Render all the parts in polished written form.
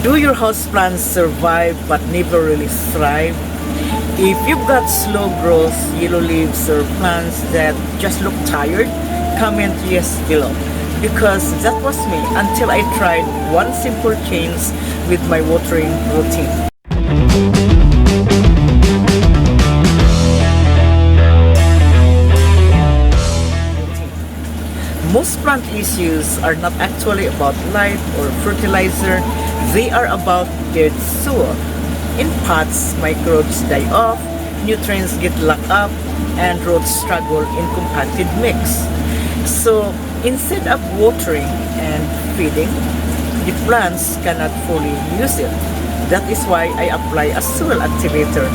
Do your houseplants survive but never really thrive? If you've got slow growth, yellow leaves, or plants that just look tired, comment yes below. Because that was me until I tried one simple change with my watering routine. Most plant issues are not actually about light or fertilizer, they are about dead soil. In pots, microbes die off, nutrients get locked up, and roots struggle in compacted mix. So instead of watering and feeding, the plants cannot fully use it. That is why I apply a soil activator.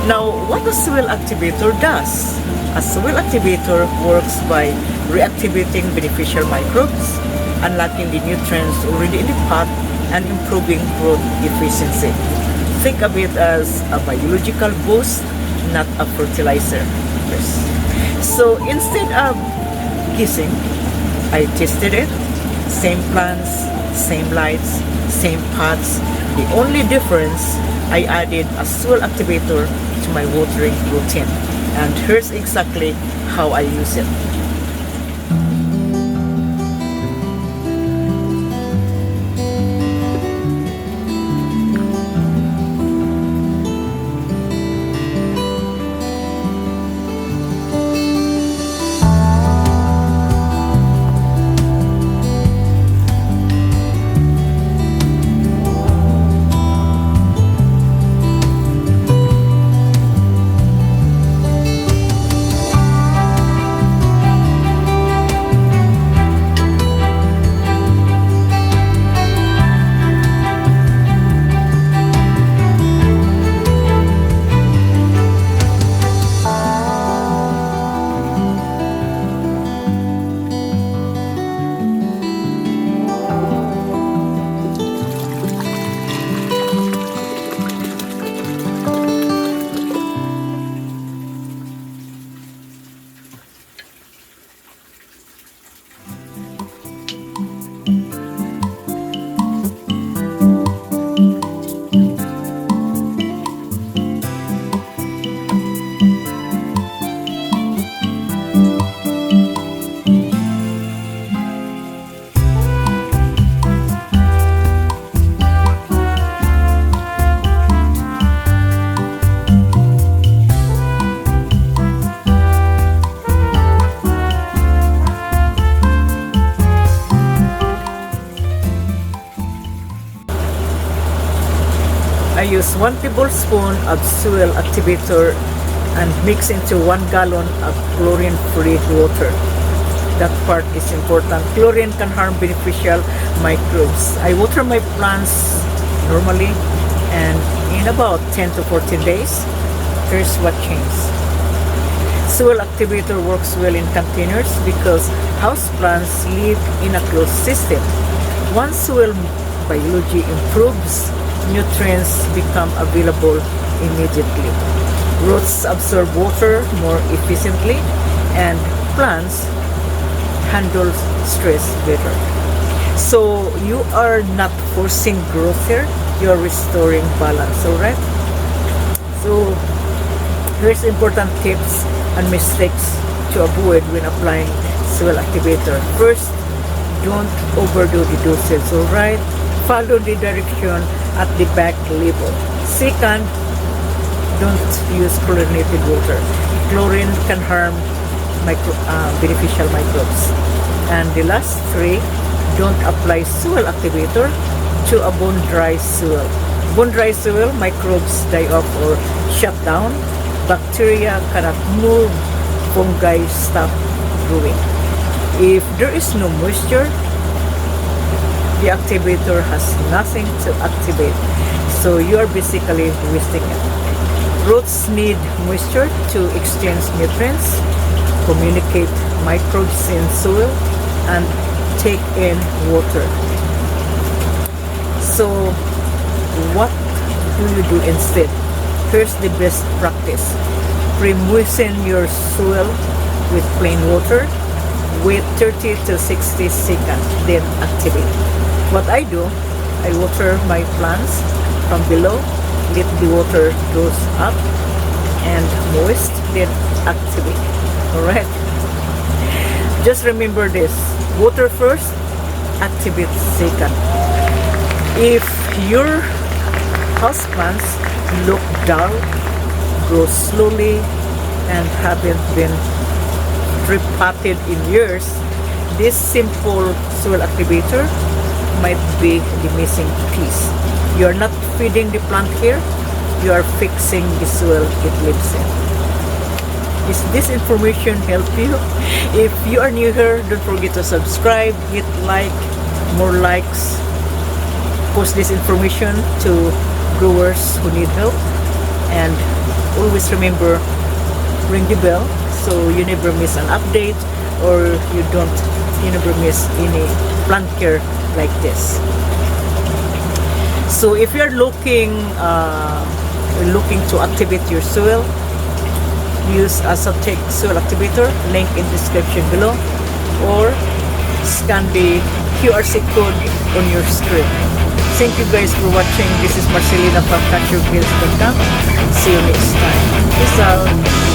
Now, what a soil activator does? A soil activator works by reactivating beneficial microbes, unlocking the nutrients already in the pot, and improving growth efficiency. Think of it as a biological boost, not a fertilizer. So instead of guessing, I tested it. Same plants, same lights, same pots. The only difference, I added a soil activator to my watering routine. And here's exactly how I use it. I use 1 tablespoon of soil activator and mix into 1 gallon of chlorine-free water. That part is important. Chlorine can harm beneficial microbes. I water my plants normally, and in about 10 to 14 days, here's what changed. Soil activator works well in containers because houseplants live in a closed system. Once soil biology improves, nutrients become available immediately. Roots absorb water more efficiently, and plants handle stress better. So you are not forcing growth here, you are restoring balance, alright? So here's important tips and mistakes to avoid when applying soil activator. First, don't overdo the dosage, alright? Follow the direction at the back label. Second, don't use chlorinated water. Chlorine can harm beneficial microbes. And the last 3, don't apply soil activator to a bone-dry soil. Bone-dry soil, microbes die off or shut down. Bacteria cannot move, fungi stop growing. If there is no moisture, the activator has nothing to activate, so you are basically wasting it. Roots need moisture to exchange nutrients, communicate microbes in soil, and take in water. So what do you do instead? Here's the best practice. Pre-moisten your soil with plain water. Wait 30 to 60 seconds, then activate. What I do, I water my plants from below. Let the water goes up and moist, then activate. Alright? Just remember this. Water first, activate second. If your houseplants look dull, grow slowly, and haven't been repotted in years, this simple soil activator might be the missing piece. You are not feeding the plant here, you are fixing the soil it lives in. Is this information help you? If you are new here, don't forget to subscribe, hit like, more likes, post this information to growers who need help, and always remember, ring the bell so you never miss an update, or you never miss any plant care like this. So if you're looking to activate your soil, use Azotec soil activator, link in description below, or scan the QRC code on your screen. Thank you guys for watching. This is Marcelina from CatcherGills.com. See you next time. Peace out.